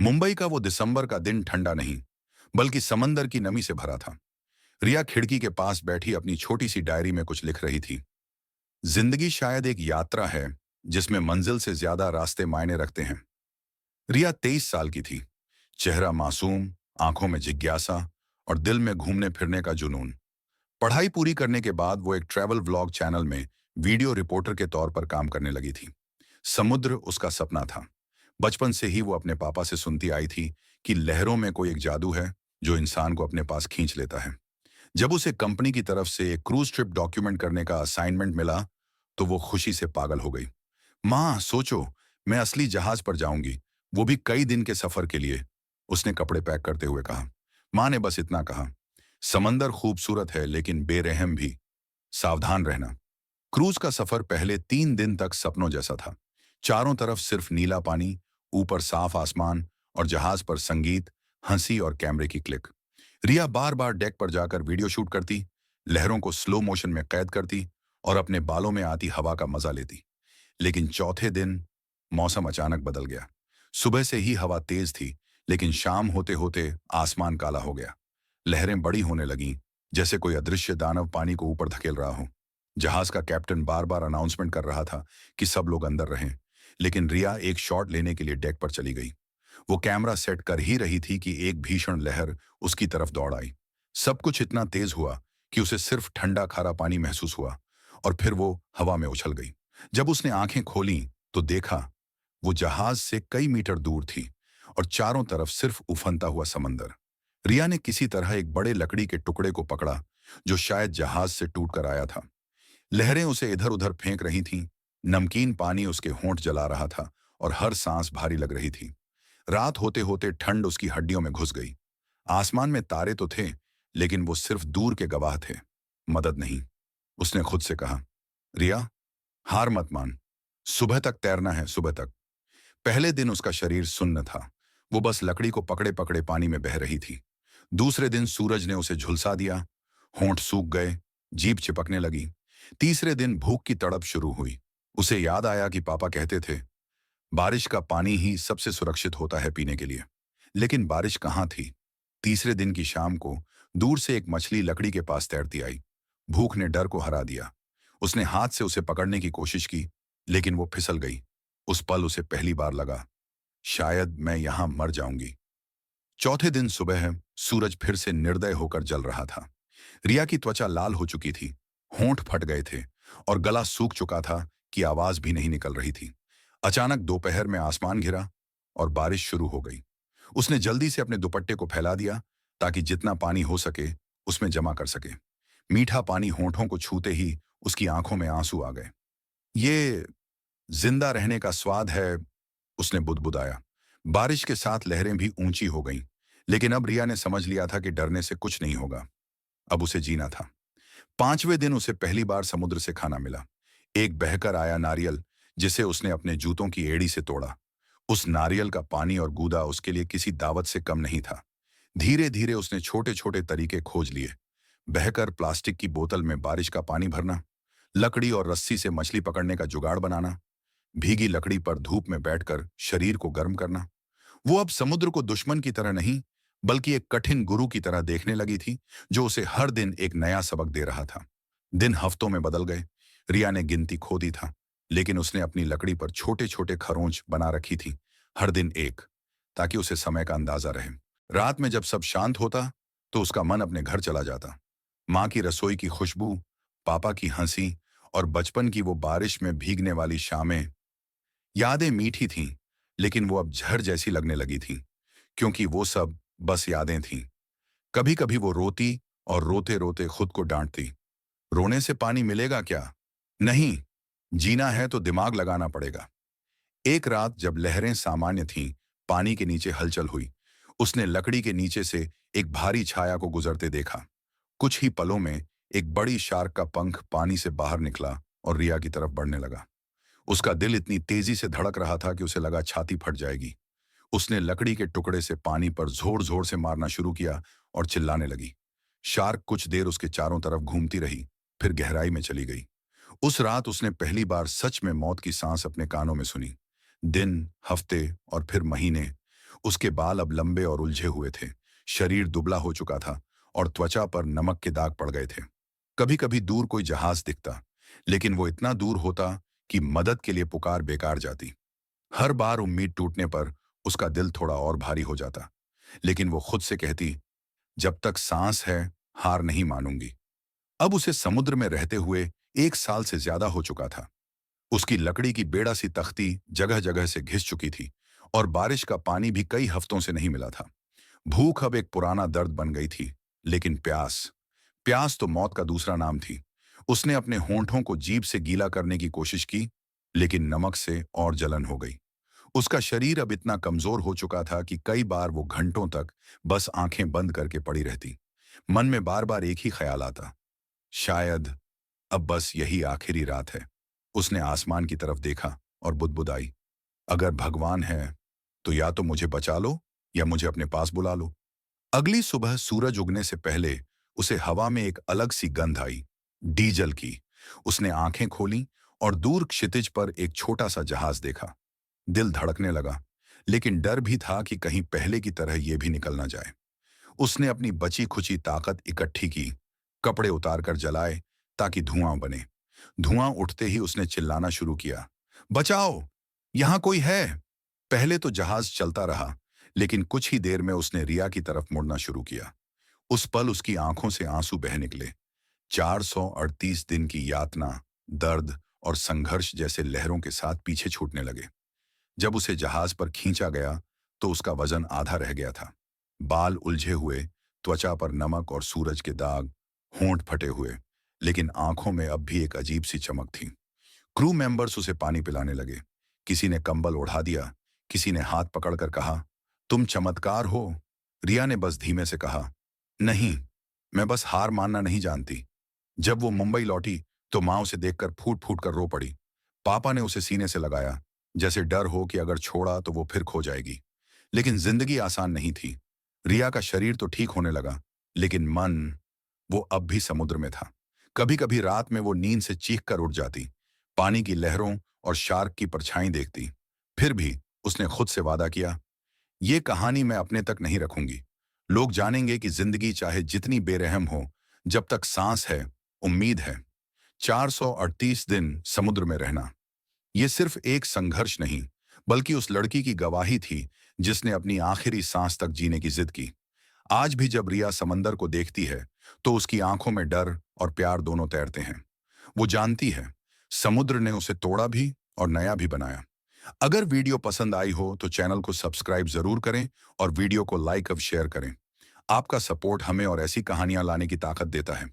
मुंबई का वो दिसंबर का दिन ठंडा नहीं, बल्कि समंदर की नमी से भरा था। रिया खिड़की के पास बैठी अपनी छोटी सी डायरी में कुछ लिख रही थी। जिंदगी शायद एक यात्रा है, जिसमें मंजिल से ज्यादा रास्ते मायने रखते हैं। रिया 23 साल की थी। चेहरा मासूम, आंखों में जिज्ञासा और दिल में घूमने फिरने का जुनून। पढ़ाई पूरी करने के बाद वो एक ट्रैवल व्लॉग चैनल में वीडियो रिपोर्टर के तौर पर काम करने लगी थी। समुद्र उसका सपना था। बचपन से ही वो अपने पापा से सुनती आई थी कि लहरों में कोई एक जादू है जो इंसान को अपने पास खींच लेता है। जब उसे कंपनी की तरफ से एक क्रूज ट्रिप डॉक्यूमेंट करने का असाइनमेंट मिला, तो वो खुशी से पागल हो गई। माँ सोचो, मैं असली जहाज पर जाऊंगी, वो भी कई दिन के सफर के लिए, उसने कपड़े पैक करते हुए कहा। माँ ने बस इतना कहा, समंदर खूबसूरत है लेकिन बेरहम भी, सावधान रहना। क्रूज का सफर पहले 3 दिन तक सपनों जैसा था। चारों तरफ सिर्फ नीला पानी, ऊपर साफ आसमान और जहाज पर संगीत, हंसी और कैमरे की क्लिक। रिया बार बार डेक पर जाकर वीडियो शूट करती, लहरों को स्लो मोशन में कैद करती और अपने बालों में आती हवा का मजा लेती। लेकिन चौथे दिन मौसम अचानक बदल गया। सुबह से ही हवा तेज थी, लेकिन शाम होते होते आसमान काला हो गया। लहरें बड़ी होने लगीं, जैसे कोई अदृश्य दानव पानी को ऊपर धकेल रहा हो। जहाज का कैप्टन बार बार अनाउंसमेंट कर रहा था कि सब लोग अंदर रहें, लेकिन रिया एक शॉट लेने के लिए डेक पर चली गई। वो कैमरा सेट कर ही रही थी कि एक भीषण लहर उसकी तरफ दौड़ आई। सब कुछ इतना तेज हुआ कि उसे सिर्फ ठंडा खारा पानी महसूस हुआ, और फिर वो हवा में उछल गई। जब उसने आंखें खोली तो देखा वो जहाज से कई मीटर दूर थी और चारों तरफ सिर्फ उफनता हुआ समंदर। रिया ने किसी तरह एक बड़े लकड़ी के टुकड़े को पकड़ा, जो शायद जहाज से टूटकर आया था। लहरें उसे इधर उधर फेंक रही थीं, नमकीन पानी उसके होंठ जला रहा था और हर सांस भारी लग रही थी। रात होते होते ठंड उसकी हड्डियों में घुस गई। आसमान में तारे तो थे, लेकिन वो सिर्फ दूर के गवाह थे, मदद नहीं। उसने खुद से कहा, रिया, हार मत मान, सुबह तक तैरना है, सुबह तक। पहले दिन उसका शरीर सुन्न था। वो बस लकड़ी को पकड़े पकड़े पानी में बह रही थी। दूसरे दिन सूरज ने उसे झुलसा दिया, होंठ सूख गए, जीभ चिपकने लगी। तीसरे दिन भूख की तड़प शुरू हुई। उसे याद आया कि पापा कहते थे, बारिश का पानी ही सबसे सुरक्षित होता है पीने के लिए। लेकिन बारिश कहाँ थी? तीसरे दिन की शाम को दूर से एक मछली लकड़ी के पास तैरती आई। भूख ने डर को हरा दिया। उसने हाथ से उसे पकड़ने की कोशिश की, लेकिन वो फिसल गई। उस पल उसे पहली बार लगा, शायद मैं यहां मर जाऊंगी। चौथे दिन सुबह है, सूरज फिर से निर्दय होकर जल रहा था। रिया की त्वचा लाल हो चुकी थी, होंठ फट गए थे और गला सूख चुका था कि आवाज भी नहीं निकल रही थी। अचानक दोपहर में आसमान घिरा और बारिश शुरू हो गई। उसने जल्दी से अपने दुपट्टे को फैला दिया ताकि जितना पानी हो सके उसमें जमा कर सके। मीठा पानी होंठों को छूते ही उसकी आंखों में आंसू आ गए। ये जिंदा रहने का स्वाद है, उसने बुदबुदाया। बारिश के साथ लहरें भी ऊंची हो गईं, लेकिन अब रिया ने समझ लिया था कि डरने से कुछ नहीं होगा। अब उसे जीना था। पांचवें दिन उसे पहली बार समुद्र से खाना मिला। एक बहकर आया नारियल, जिसे उसने अपने जूतों की एड़ी से तोड़ा। उस नारियल का पानी और गूदा उसके लिए किसी दावत से कम नहीं था। धीरे धीरे उसने छोटे छोटे तरीके खोज लिए। बहकर प्लास्टिक की बोतल में बारिश का पानी भरना, लकड़ी और रस्सी से मछली पकड़ने का जुगाड़ बनाना, भीगी लकड़ी पर धूप में बैठकर शरीर को गर्म करना। वो अब समुद्र को दुश्मन की तरह नहीं, बल्कि एक कठिन गुरु की तरह देखने लगी थी, जो उसे हर दिन एक नया सबक दे रहा था। दिन हफ्तों में बदल गए। रिया ने गिनती खो दी था, लेकिन उसने अपनी लकड़ी पर छोटे छोटे खरोंच बना रखी थी, हर दिन एक, ताकि उसे समय का अंदाजा रहे। रात में जब सब शांत होता, तो उसका मन अपने घर चला जाता। माँ की रसोई की खुशबू, पापा की हंसी और बचपन की वो बारिश में भीगने वाली शामें। यादें मीठी थीं, लेकिन वो अब जहर जैसी लगने लगी थीं, क्योंकि वो सब बस यादें थीं। कभी कभी वो रोती और रोते रोते खुद को डांटती, रोने से पानी मिलेगा क्या? नहीं, जीना है तो दिमाग लगाना पड़ेगा। एक रात जब लहरें सामान्य थीं, पानी के नीचे हलचल हुई। उसने लकड़ी के नीचे से एक भारी छाया को गुजरते देखा। कुछ ही पलों में एक बड़ी शार्क का पंख पानी से बाहर निकला और रिया की तरफ बढ़ने लगा। उसका दिल इतनी तेजी से धड़क रहा था कि उसे लगा छाती फट जाएगी। उसने लकड़ी के टुकड़े से पानी पर जोर जोर से मारना शुरू किया और चिल्लाने लगी। शार्क कुछ देर उसके चारों तरफ घूमती रही, फिर गहराई में चली गई। उस रात उसने पहली बार सच में मौत की सांस अपने कानों में सुनी। दिन, हफ्ते और फिर महीने उसके बाल अब लंबे और उलझे हुए थे, शरीर दुबला हो चुका था और त्वचा पर नमक के दाग पड़ गए थे। कभी कभी दूर कोई जहाज दिखता, लेकिन वो इतना दूर होता कि मदद के लिए पुकार बेकार जाती। हर बार उम्मीद टूटने पर उसका दिल थोड़ा और भारी हो जाता, लेकिन वो खुद से कहती, जब तक सांस है, हार नहीं मानूंगी। अब उसे समुद्र में रहते हुए 1 साल से ज्यादा हो चुका था। उसकी लकड़ी की बेड़ा सी तख्ती जगह जगह से घिस चुकी थी और बारिश का पानी भी कई हफ्तों से नहीं मिला था। भूख अब एक पुराना दर्द बन गई थी, लेकिन प्यास, प्यास तो मौत का दूसरा नाम थी। उसने अपने होंठों को जीभ से गीला करने की कोशिश की, लेकिन नमक से और जलन हो गई। उसका शरीर अब इतना कमजोर हो चुका था कि कई बार वो घंटों तक बस आंखें बंद करके पड़ी रहती। मन में बार बार एक ही ख्याल आता, शायद अब बस यही आखिरी रात है। उसने आसमान की तरफ देखा और बुदबुदाई, अगर भगवान है तो या तो मुझे बचा लो या मुझे अपने पास बुला लो। अगली सुबह सूरज उगने से पहले उसे हवा में एक अलग सी गंध आई, डीजल की। उसने आंखें खोली और दूर क्षितिज पर एक छोटा सा जहाज देखा। दिल धड़कने लगा, लेकिन डर भी था कि कहीं पहले की तरह यह भी निकल ना जाए। उसने अपनी बची खुची ताकत इकट्ठी की, कपड़े उतारकर जलाए ताकि धुआं बने। धुआं उठते ही उसने चिल्लाना शुरू किया, बचाओ, यहां कोई है। पहले तो जहाज चलता रहा, लेकिन कुछ ही देर में उसने रिया की तरफ मुड़ना शुरू किया। उस पल उसकी आंखों से आंसू बह निकले। 438 दिन की यातना, दर्द और संघर्ष जैसे लहरों के साथ पीछे छूटने लगे। जब उसे जहाज पर खींचा गया तो उसका वजन आधा रह गया था। बाल उलझे हुए, त्वचा पर नमक और सूरज के दाग, होंठ फटे हुए, लेकिन आंखों में अब भी एक अजीब सी चमक थी। क्रू मेंबर्स उसे पानी पिलाने लगे। किसी ने कंबल ओढ़ा दिया, किसी ने हाथ पकड़कर कहा, तुम चमत्कार हो। रिया ने बस धीमे से कहा, नहीं, मैं बस हार मानना नहीं जानती। जब वो मुंबई लौटी तो माँ उसे देखकर फूट फूट कर रो पड़ी। पापा ने उसे सीने से लगाया, जैसे डर हो कि अगर छोड़ा तो वो फिर खो जाएगी। लेकिन जिंदगी आसान नहीं थी। रिया का शरीर तो ठीक होने लगा, लेकिन मन, वो अब भी समुद्र में था। कभी कभी रात में वो नींद से चीख कर उठ जाती, पानी की लहरों और शार्क की परछाई देखती। फिर भी उसने खुद से वादा किया, ये कहानी मैं अपने तक नहीं रखूंगी। लोग जानेंगे कि जिंदगी चाहे जितनी बेरहम हो, जब तक सांस है, उम्मीद है। 438 दिन समुद्र में रहना, ये सिर्फ एक संघर्ष नहीं, बल्कि उस लड़की की गवाही थी जिसने अपनी आखिरी सांस तक जीने की जिद की। आज भी जब रिया समंदर को देखती है तो उसकी आंखों में डर और प्यार दोनों तैरते हैं। वो जानती है, समुद्र ने उसे तोड़ा भी और नया भी बनाया। अगर वीडियो पसंद आई हो तो चैनल को सब्सक्राइब जरूर करें और वीडियो को लाइक और शेयर करें। आपका सपोर्ट हमें और ऐसी कहानियां लाने की ताकत देता है।